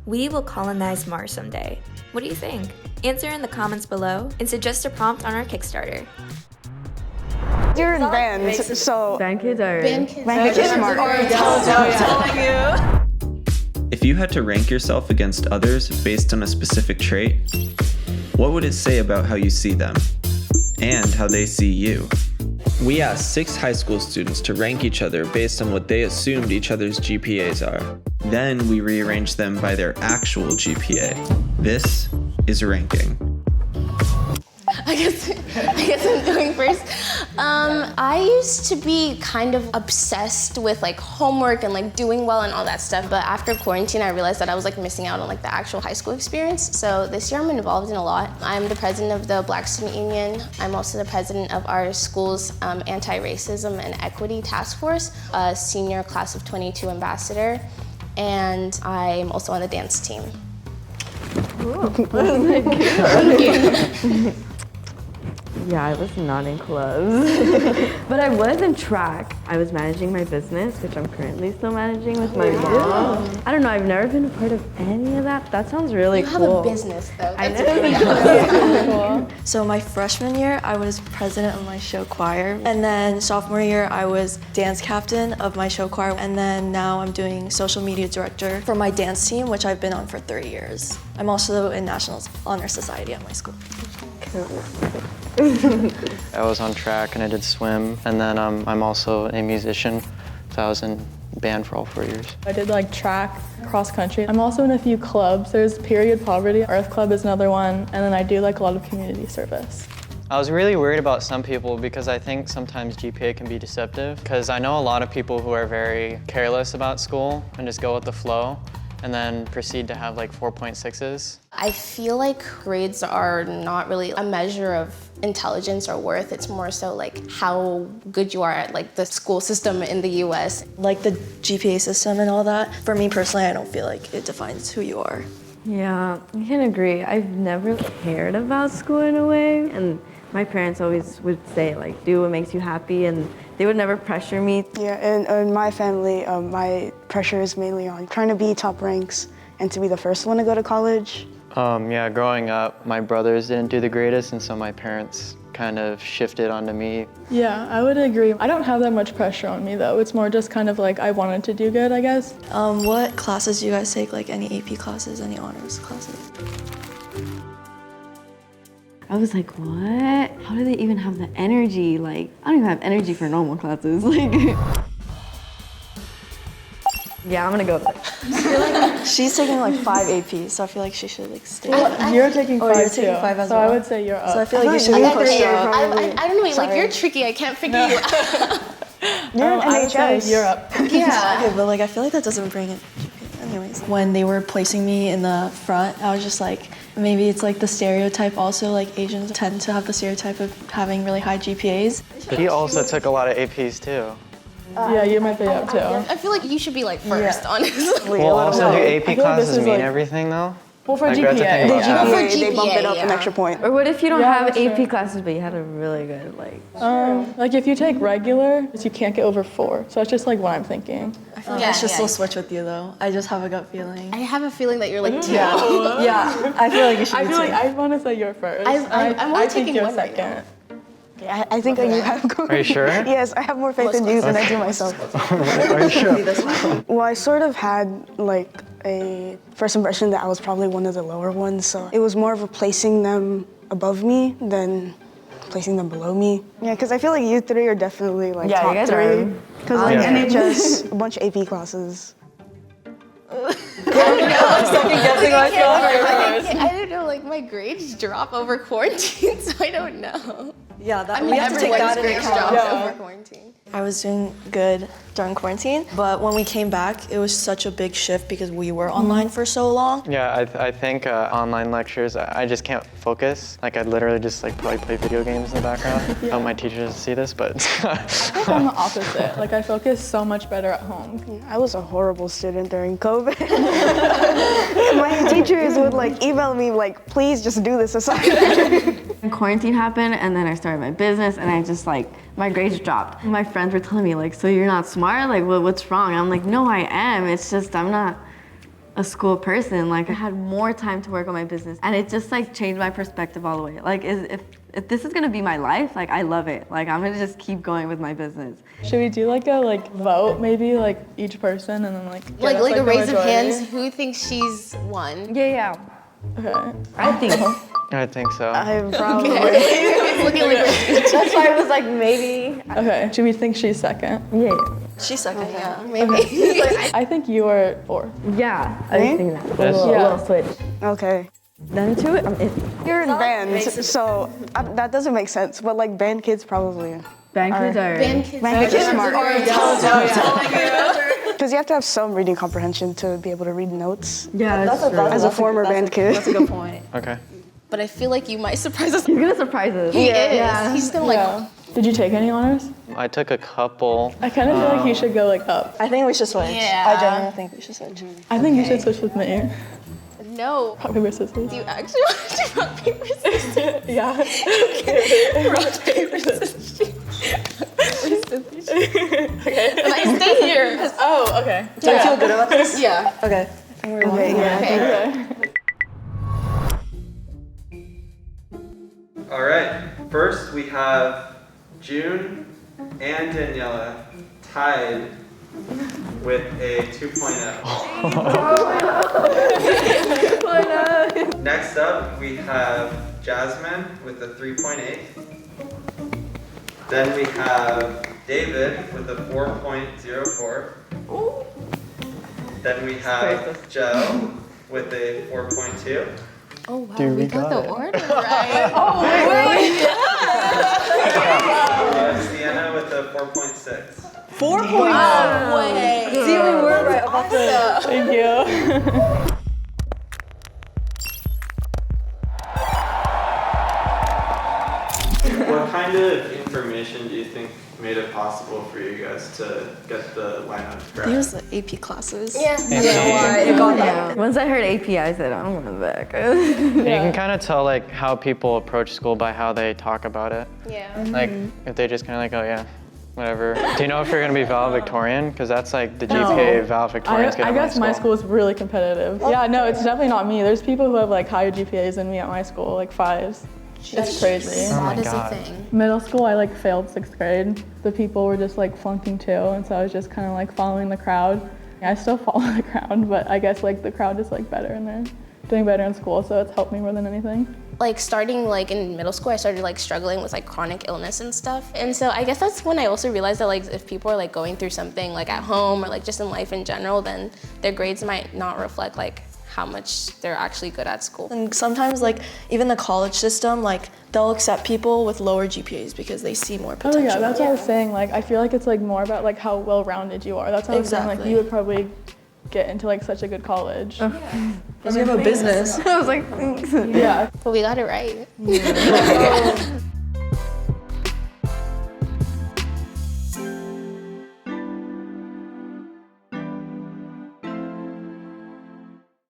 We will colonize Mars someday. What do you think? Answer in the comments below and suggest a prompt on our Kickstarter. You're band, so Band kids are smart. If you had to rank yourself against others based on a specific trait, what would it say about how you see them and how they see you? We asked 6 high school students to rank each other based on what they assumed each other's GPAs are. Then we rearranged them by their actual GPA. This is ranking. I guess I'm going first. I used to be kind of obsessed with like homework and like doing well and all that stuff, but after quarantine I realized that I was like missing out on like the actual high school experience. So this year I'm involved in a lot. I'm the president of the Black Student Union. I'm also the president of our school's anti-racism and equity task force, a senior class of 22 ambassador, and I'm also on the dance team. Thank you. Yeah, I was not in clubs, but I was in track. I was managing my business, which I'm currently still managing with my mom. I don't know, I've never been a part of any of that. That sounds really cool. You have a business though. I know. So my freshman year, I was president of my show choir. And then sophomore year, I was dance captain of my show choir. And then now I'm doing social media director for my dance team, which I've been on for 3 years. I'm also in National Honor Society at my school. I was on track and I did swim, and then I'm also a musician, so I was in band for all 4 years. I did like track, cross country. I'm also in a few clubs. There's Period Poverty, Earth Club is another one, and then I do like a lot of community service. I was really worried about some people because I think sometimes GPA can be deceptive, because I know a lot of people who are very careless about school and just go with the flow and then proceed to have like 4.6s. I feel like grades are not really a measure of intelligence or worth. It's more so like how good you are at like the school system in the US. Like the GPA system and all that. For me personally, I don't feel like it defines who you are. Yeah, I can agree. I've never cared about school in a way, and my parents always would say like, do what makes you happy, and they would never pressure me. Yeah, and in my family, my pressure is mainly on trying to be top ranks and to be the first one to go to college. Yeah, growing up, my brothers didn't do the greatest, and so my parents kind of shifted onto me. Yeah, I would agree. I don't have that much pressure on me though. It's more just kind of like I wanted to do good, I guess. What classes do you guys take? Like any AP classes, any honors classes? I was like, what? How do they even have the energy? Like, I don't even have energy for normal classes. Like, yeah, I'm gonna go with it. She's taking like 5 APs, so I feel like she should like stay. You're taking 5 you're too. taking 5 as so well. I would say you're up. So I feel like you should be pushed up. I don't know, like you're tricky, I can't figure you out. You're an I would say NHS. you're up. Yeah. Okay, but like I feel like that doesn't bring it. Anyways, when they were placing me in the front, I was just like, maybe it's like the stereotype also, like Asians tend to have the stereotype of having really high GPAs. He also took a lot of APs too. Yeah, you might be up too. I feel like you should be like first, honestly. Well, also do AP like classes this is mean like- everything though? Well, for Like, we have to GPA. think about that. For They bump it up GPA, an yeah. extra point. Or what if you don't Yeah, have that's AP true. classes, but you had a really good, like, Like if you take regular, you can't get over 4. So that's just like what I'm thinking. I feel like I should still switch with you though. I just have a gut feeling. I have a feeling that you're like 2. Yeah, I feel like you should I be feel like too. I want to say you're first. I'm only I think taking you're one right second. Yeah, I think you have. Are you sure? Yes, I have more faith in you than I do myself. Are you sure? Well, I sort of had like a first impression that I was probably one of the lower ones, so it was more of a placing them above me than placing them below me. Yeah, because I feel like you 3 are definitely like Yeah, you top guys 3. are. Because like Yeah. NHS, a bunch of AP classes. I don't know, like my grades drop over quarantine, so I don't know. Yeah, that, I mean, we have to take that everyone's into grades account. drop over quarantine. I was doing good during quarantine, but when we came back, it was such a big shift because we were online for so long. Yeah, I think online lectures, I just can't focus. Like I'd literally just like probably play video games in the background. I hope my teacher doesn't see this, but. I'm the opposite. Like I focus so much better at home. I was a horrible student during COVID. My teachers would like email me like, please just do this assignment. when quarantine happened, and then I started my business, and I just like, my grades dropped. My friends were telling me like, so you're not smart? Like, what's wrong? I'm like, no, I am. It's just, I'm not a school person. Like I had more time to work on my business, and it just like changed my perspective all the way. Like if this is gonna be my life, like I love it. Like I'm gonna just keep going with my business. Should we do like a vote, maybe like each person, and then like Like get us, a the raise of majority? hands, who thinks she's won? Yeah. Okay. I think. I think so. I probably. Looking like That's why I was like maybe. Okay. Should we think she's second? Yeah. She's second, yeah. maybe. I think you are fourth. Yeah. I think that. Yes. A little switch. Okay. Then to it. You're in band, so that doesn't make sense. But like band kids probably. Band kids are. Band kids Kids smart. are Because you have to have some reading comprehension to be able to read notes. Yeah, that's true. As a former band kid. That's a good point. Okay. But I feel like you might surprise us. You're gonna surprise us. He is. He's gonna Yeah. Did you take any honors? I took a couple. I kind of feel like you should go up. I think we should switch. Yeah. I genuinely think we should switch. I think you should switch with me. No. Rock, paper, scissors. Do you actually want to do rock, paper, scissors? Yeah. Rock, paper, scissors. Okay. And I stay here. Oh, okay. Do you feel good about this? Yeah. Okay. Okay. All right. First, we have June and Daniela tied with a 2.0. Next up, we have Jasmine with a 3.8. Then we have David with a 4.04. Then we have Joe with a 4.2. Oh wow, Dude, we we got got the it. order right. Sienna with a 4.6. 4 points. No way. See, we were right about the. Thank you. What kind of information do you think made it possible for you guys to get the lineup It correct? was the AP classes. Yeah. Yeah. Once I heard AP, I said, I'm going back. You can kind of tell like how people approach school by how they talk about it. Yeah. Like if they just kind of like, oh yeah, whatever. Do you know if you're gonna be valedictorian? Because that's like the GPA valedictorians get I at guess my school. school is really competitive. Yeah, no, it's definitely not me. There's people who have like higher GPAs than me at my school, like 5s. It's crazy. Oh my That is a God. thing. Middle school, I like failed 6th grade. The people were just like flunking too, and so I was just kind of like following the crowd. I still follow the crowd, but I guess like the crowd is like better and they're doing better in school, so it's helped me more than anything. Like starting like in middle school, I started like struggling with like chronic illness and stuff. And so I guess that's when I also realized that like if people are like going through something like at home or like just in life in general, then their grades might not reflect like how much they're actually good at school. And sometimes, like, even the college system, like, they'll accept people with lower GPAs because they see more Oh potential. yeah, that's what I was saying. Like, I feel like it's like more about like how well-rounded you are. That's what I was saying. Like, Exactly. you would probably get into like such a good college. Because you have a business. I was like, thanks. Yeah. But we got it right.